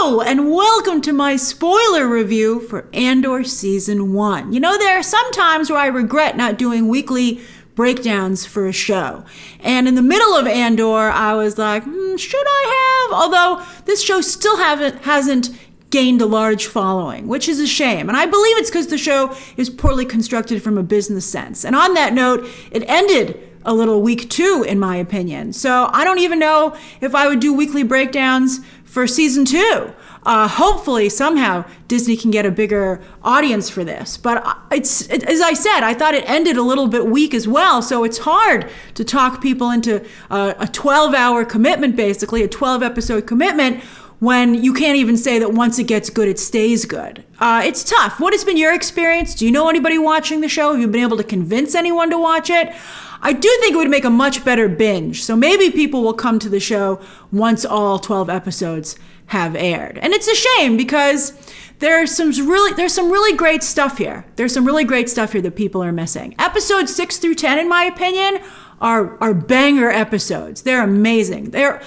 Hello, and welcome to my spoiler review for Andor Season 1. You know, there are some times where I regret not doing weekly breakdowns for a show. And in the middle of Andor, I was like, should I have? Although this show still hasn't gained a large following, which is a shame. And I believe it's because the show is poorly constructed from a business sense. And on that note, it ended a little weak too, in my opinion. So I don't even know if I would do weekly breakdowns for season 2. Hopefully somehow Disney can get a bigger audience for this. But as I said, I thought it ended a little bit weak as well. So it's hard to talk people into a 12-hour commitment, basically, a 12-episode commitment, when you can't even say that once it gets good, it stays good. It's tough. What has been your experience? Do you know anybody watching the show? Have you been able to convince anyone to watch it? I do think it would make a much better binge. So maybe people will come to the show once all 12 episodes have aired. And it's a shame because there's some really great stuff here. There's some really great stuff here that people are missing. Episodes 6 through 10, in my opinion, are banger episodes. They're amazing. They're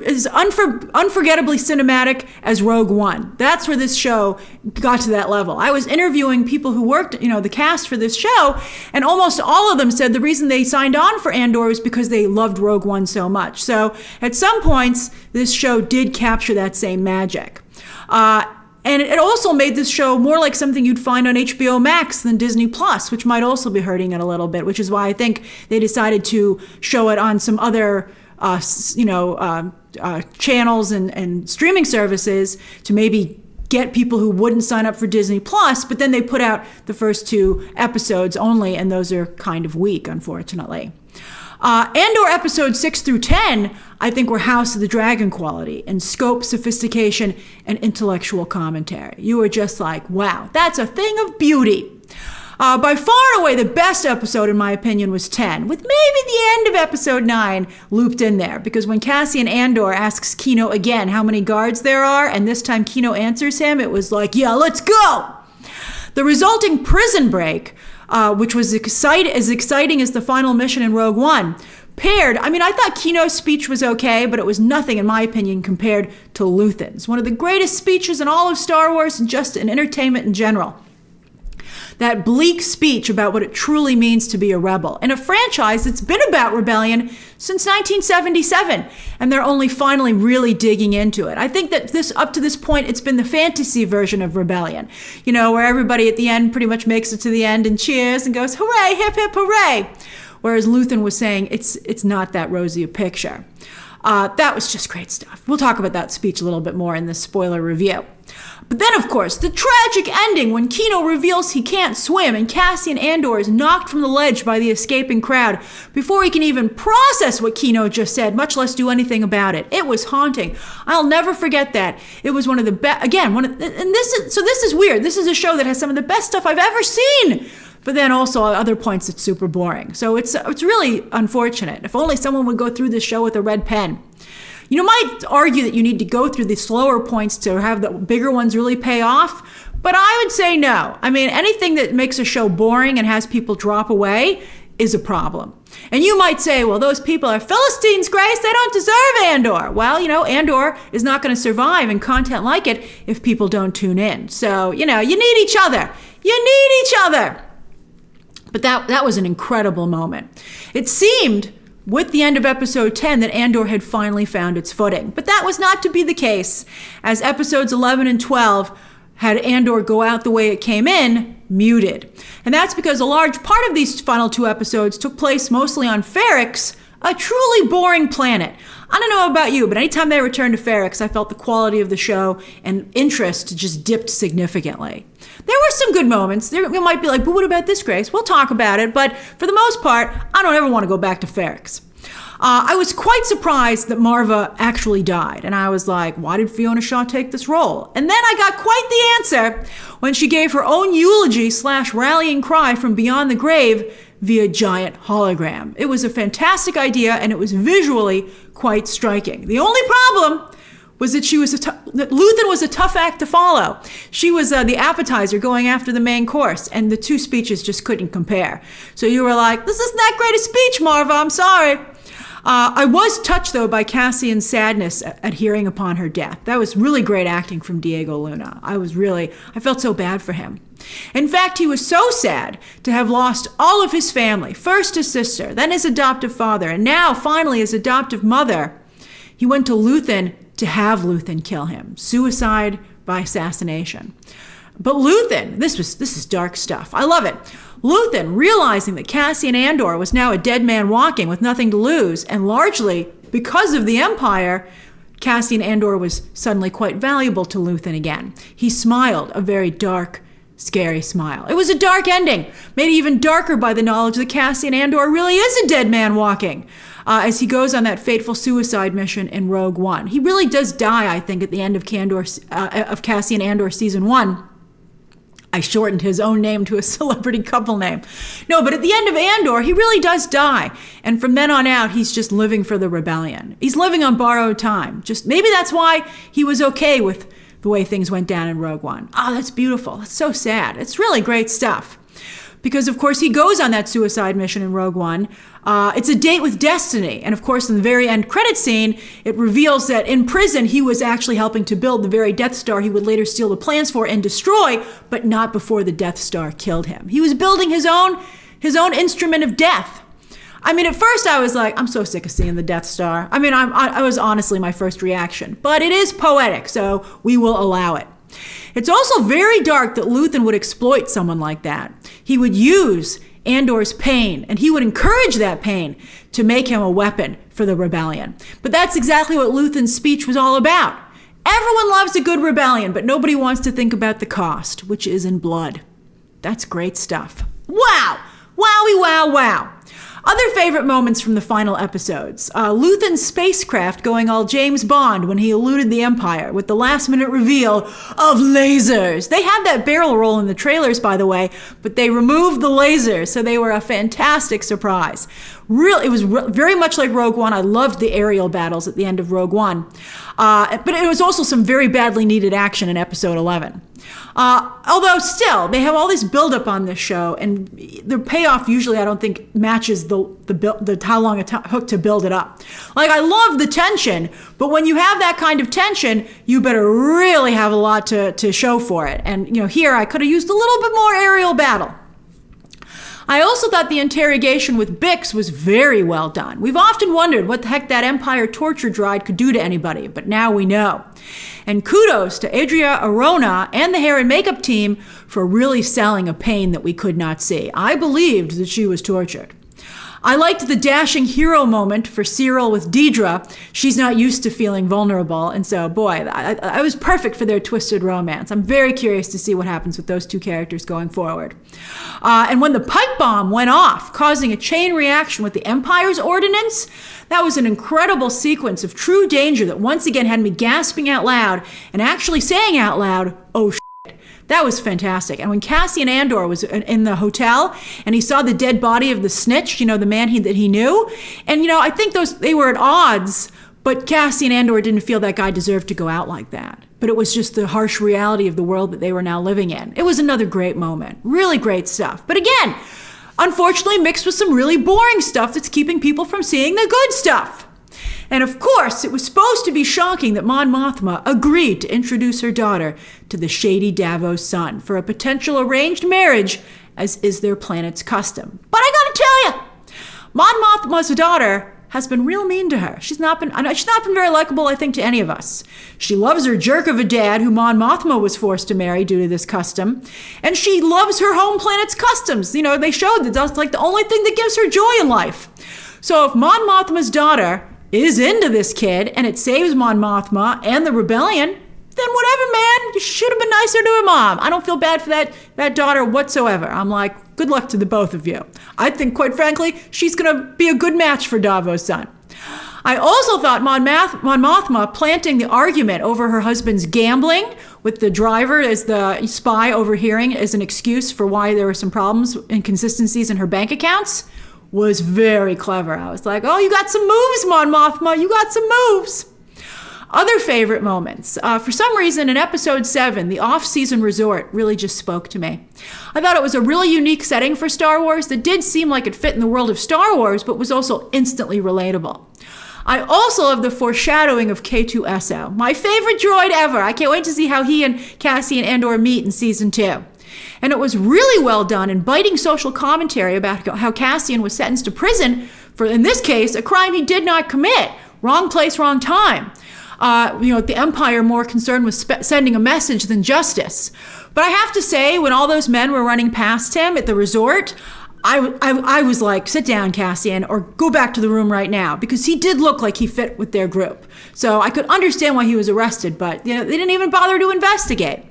as unforgettably cinematic as Rogue One. That's where this show got to that level. I was interviewing people who worked, the cast for this show, and almost all of them said the reason they signed on for Andor was because they loved Rogue One so much. So at some points, this show did capture that same magic. And it also made this show more like something you'd find on HBO Max than Disney Plus, which might also be hurting it a little bit, which is why I think they decided to show it on some other channels and streaming services to maybe get people who wouldn't sign up for Disney Plus, but then they put out the first 2 episodes only, and those are kind of weak, unfortunately. Andor episodes 6 through 10, I think, were House of the Dragon quality in scope, sophistication, and intellectual commentary. You were just like, wow, that's a thing of beauty. By far and away, the best episode, in my opinion, was 10, with maybe the end of episode 9 looped in there, because when Cassian Andor asks Kino again how many guards there are, and this time Kino answers him, it was like, yeah, let's go! The resulting prison break, which was as exciting as the final mission in Rogue One, I thought Kino's speech was okay, but it was nothing, in my opinion, compared to Luthen's. One of the greatest speeches in all of Star Wars, and just in entertainment in general. That bleak speech about what it truly means to be a rebel in a franchise that's been about rebellion since 1977, and they're only finally really digging into it. I think that up to this point, it's been the fantasy version of rebellion, where everybody at the end pretty much makes it to the end and cheers and goes, hooray, hip, hip, hooray. Whereas Luthen was saying it's not that rosy a picture. That was just great stuff. We'll talk about that speech a little bit more in the spoiler review. But then, of course, the tragic ending when Kino reveals he can't swim and Cassian Andor is knocked from the ledge by the escaping crowd before he can even process what Kino just said, much less do anything about it. It was haunting. I'll never forget that. It was one of the best, again, this is weird. This is a show that has some of the best stuff I've ever seen. But then also at other points, it's super boring. So it's really unfortunate. If only someone would go through this show with a red pen. You might argue that you need to go through the slower points to have the bigger ones really pay off, but I would say no. Anything that makes a show boring and has people drop away is a problem. And you might say, well, those people are Philistines, Grace. They don't deserve Andor. Well, Andor is not going to survive in content like it if people don't tune in. So, you need each other. You need each other. But that was an incredible moment. It seemed with the end of episode 10 that Andor had finally found its footing. But that was not to be the case, as episodes 11 and 12 had Andor go out the way it came in, muted. And that's because a large part of these final 2 episodes took place mostly on Ferrix, a truly boring planet. I don't know about you, but anytime they returned to Ferrix, I felt the quality of the show and interest just dipped significantly. There were some good moments. You might be like, but what about this, Grace? We'll talk about it. But for the most part, I don't ever want to go back to Ferrix. I was quite surprised that Maarva actually died. And I was like, why did Fiona Shaw take this role? And then I got quite the answer when she gave her own eulogy/rallying cry from beyond the grave via giant hologram. It was a fantastic idea, and it was visually quite striking. The only problem was that Luthen was a tough act to follow. She was the appetizer going after the main course, and the 2 speeches just couldn't compare. So you were like, this isn't that great a speech, Maarva, I'm sorry. I was touched, though, by Cassian's sadness at hearing upon her death. That was really great acting from Diego Luna. I felt so bad for him. In fact, he was so sad to have lost all of his family. First his sister, then his adoptive father, and now, finally, his adoptive mother. He went to Luthen to have Luthen kill him. Suicide by assassination. But Luthen, this is dark stuff. I love it. Luthen, realizing that Cassian Andor was now a dead man walking with nothing to lose, and largely because of the Empire, Cassian Andor was suddenly quite valuable to Luthen again. He smiled, a very dark, scary smile. It was a dark ending, made even darker by the knowledge that Cassian Andor really is a dead man walking, as he goes on that fateful suicide mission in Rogue One. He really does die, I think, at the end of Cassian Andor Season 1. I shortened his own name to a celebrity couple name. No, but at the end of Andor, he really does die. And from then on out, he's just living for the rebellion. He's living on borrowed time. Just maybe that's why he was okay with the way things went down in Rogue One. Oh, that's beautiful. That's so sad. It's really great stuff. Because, of course, he goes on that suicide mission in Rogue One. It's a date with destiny. And, of course, in the very end credit scene, it reveals that in prison, he was actually helping to build the very Death Star he would later steal the plans for and destroy, but not before the Death Star killed him. He was building his own instrument of death. I mean, at first I was like, I'm so sick of seeing the Death Star. I mean, I was honestly my first reaction. But it is poetic, so we will allow it. It's also very dark that Luthen would exploit someone like that. He would use Andor's pain, and he would encourage that pain to make him a weapon for the rebellion. But that's exactly what Luthen's speech was all about. Everyone loves a good rebellion, but nobody wants to think about the cost, which is in blood. That's great stuff. Wow! Wowie, wow, wow. Other favorite moments from the final episodes. Luthen's spacecraft going all James Bond when he eluded the Empire with the last-minute reveal of lasers. They had that barrel roll in the trailers, by the way, but they removed the lasers, so they were a fantastic surprise. It was very much like Rogue One. I loved the aerial battles at the end of Rogue One. But it was also some very badly needed action in Episode 11. Although still, they have all this buildup on this show, and the payoff usually I don't think matches the how long it took to build it up. Like, I love the tension, but when you have that kind of tension, you better really have a lot to show for it. And here I could have used a little bit more aerial battle. I also thought the interrogation with Bix was very well done. We've often wondered what the heck that Empire torture droid could do to anybody, but now we know. And kudos to Adria Arona and the hair and makeup team for really selling a pain that we could not see. I believed that she was tortured. I liked the dashing hero moment for Syril with Deedra. She's not used to feeling vulnerable, and so, boy, I was perfect for their twisted romance. I'm very curious to see what happens with those two characters going forward. And when the pipe bomb went off, causing a chain reaction with the Empire's ordnance, that was an incredible sequence of true danger that once again had me gasping out loud and actually saying out loud, oh, that was fantastic. And when Cassian Andor was in the hotel and he saw the dead body of the snitch, the man that he knew, and I think they were at odds, but Cassian Andor didn't feel that guy deserved to go out like that. But it was just the harsh reality of the world that they were now living in. It was another great moment. Really great stuff. But again, unfortunately mixed with some really boring stuff that's keeping people from seeing the good stuff. And of course, it was supposed to be shocking that Mon Mothma agreed to introduce her daughter to the shady Davos son for a potential arranged marriage, as is their planet's custom. But I gotta tell you, Mon Mothma's daughter has been real mean to her. She's not been very likable, I think, to any of us. She loves her jerk of a dad who Mon Mothma was forced to marry due to this custom. And she loves her home planet's customs. They showed that that's like the only thing that gives her joy in life. So if Mon Mothma's daughter is into this kid and it saves Mon Mothma and the rebellion, then whatever, man. You should have been nicer to her mom. I don't feel bad for that daughter whatsoever. I'm like, good luck to the both of you. I think, quite frankly, she's going to be a good match for Davos' son. I also thought Mon Mothma planting the argument over her husband's gambling with the driver as the spy overhearing as an excuse for why there were some problems, inconsistencies in her bank accounts, was very clever. I was like, oh, you got some moves, Mon Mothma. You got some moves. Other favorite moments. For some reason, in episode 7, the off-season resort really just spoke to me. I thought it was a really unique setting for Star Wars that did seem like it fit in the world of Star Wars, but was also instantly relatable. I also love the foreshadowing of K2SO, my favorite droid ever. I can't wait to see how he and Cassian Andor meet in season 2. And it was really well done in biting social commentary about how Cassian was sentenced to prison for, in this case, a crime he did not commit. Wrong place, wrong time. The Empire more concerned with sending a message than justice. But I have to say, when all those men were running past him at the resort, I was like, sit down, Cassian, or go back to the room right now, because he did look like he fit with their group. So I could understand why he was arrested, but they didn't even bother to investigate.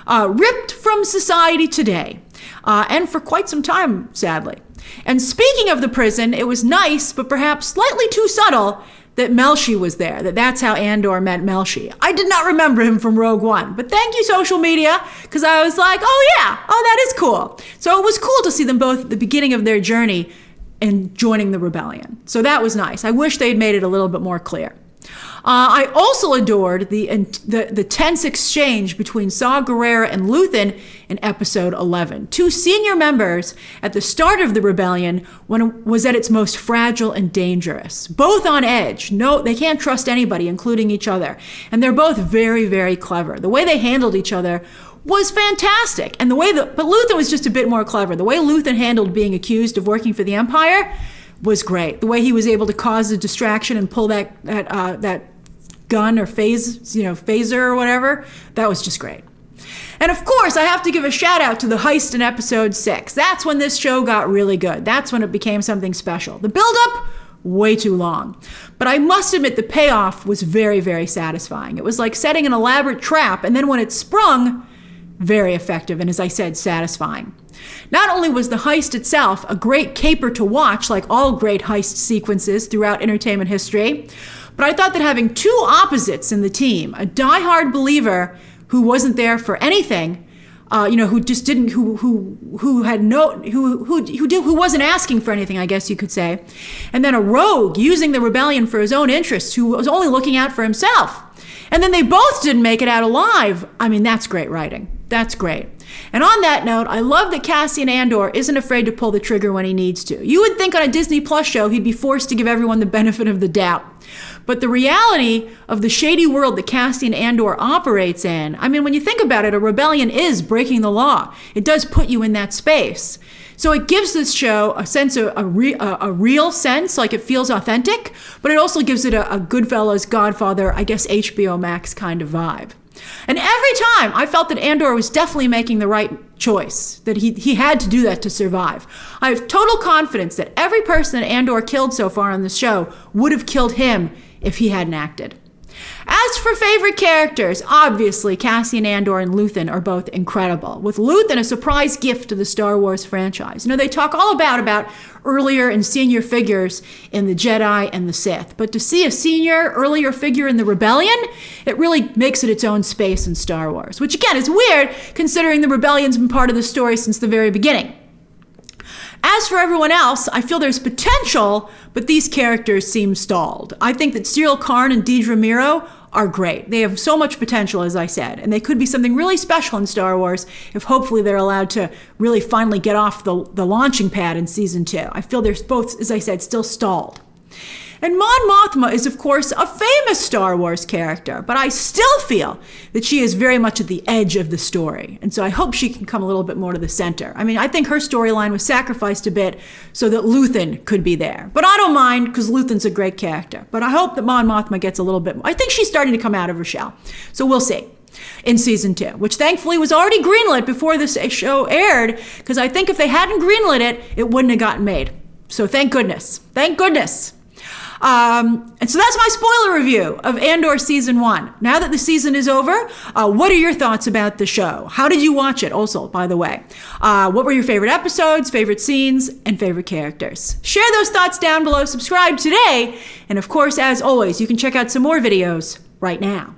Ripped from society today, and for quite some time, sadly. And speaking of the prison, it was nice, but perhaps slightly too subtle, that Melshi was there, that's how Andor met Melshi. I did not remember him from Rogue One, but thank you, social media, because I was like, oh yeah, that is cool. So it was cool to see them both at the beginning of their journey and joining the rebellion. So that was nice. I wish they'd made it a little bit more clear. I also adored the tense exchange between Saw Gerrera and Luthen in episode 11. 2 senior members at the start of the rebellion when it was at its most fragile and dangerous. Both on edge. No, they can't trust anybody, including each other. And they're both very, very clever. The way they handled each other was fantastic. And but Luthen was just a bit more clever. The way Luthen handled being accused of working for the Empire was great. The way he was able to cause a distraction and pull that gun or phaser or whatever, that was just great. And of course, I have to give a shout out to the heist in episode 6. That's when this show got really good. That's when it became something special. The build-up, way too long. But I must admit the payoff was very, very satisfying. It was like setting an elaborate trap, and then when it sprung, very effective, and as I said, satisfying. Not only was the heist itself a great caper to watch, like all great heist sequences throughout entertainment history, but I thought that having 2 opposites in the team, a diehard believer who wasn't there for anything, who just didn't, who wasn't asking for anything, I guess you could say, and then a rogue using the rebellion for his own interests, who was only looking out for himself. And then they both didn't make it out alive. I mean, that's great writing. That's great. And on that note, I love that Cassian Andor isn't afraid to pull the trigger when he needs to. You would think on a Disney Plus show he'd be forced to give everyone the benefit of the doubt. But the reality of the shady world that Cassian Andor operates in, I mean, when you think about it, a rebellion is breaking the law. It does put you in that space. So it gives this show a sense of a real sense, like it feels authentic, but it also gives it a Goodfellas, Godfather, I guess HBO Max kind of vibe. And every time I felt that Andor was definitely making the right choice, that he had to do that to survive. I have total confidence that every person that Andor killed so far on this show would have killed him if he hadn't acted. As for favorite characters, obviously Cassian Andor and Luthen are both incredible, with Luthen a surprise gift to the Star Wars franchise. They talk all about earlier and senior figures in the Jedi and the Sith, but to see a senior, earlier figure in the Rebellion, it really makes it its own space in Star Wars, which again is weird considering the Rebellion's been part of the story since the very beginning. As for everyone else, I feel there's potential, but these characters seem stalled. I think that Syril Karn and Deedra Miro are great. They have so much potential, as I said, and they could be something really special in Star Wars if hopefully they're allowed to really finally get off the launching pad in season 2. I feel they're both, as I said, still stalled. And Mon Mothma is, of course, a famous Star Wars character, but I still feel that she is very much at the edge of the story. And so I hope she can come a little bit more to the center. I mean, I think her storyline was sacrificed a bit so that Luthen could be there. But I don't mind, because Luthen's a great character. But I hope that Mon Mothma gets a little bit more. I think she's starting to come out of her shell. So we'll see. In season 2, which thankfully was already greenlit before this show aired, because I think if they hadn't greenlit it, it wouldn't have gotten made. So thank goodness. Thank goodness. And so that's my spoiler review of Andor Season 1. Now that the season is over, what are your thoughts about the show? How did you watch it also, by the way? What were your favorite episodes, favorite scenes, and favorite characters? Share those thoughts down below, subscribe today, and of course, as always, you can check out some more videos right now.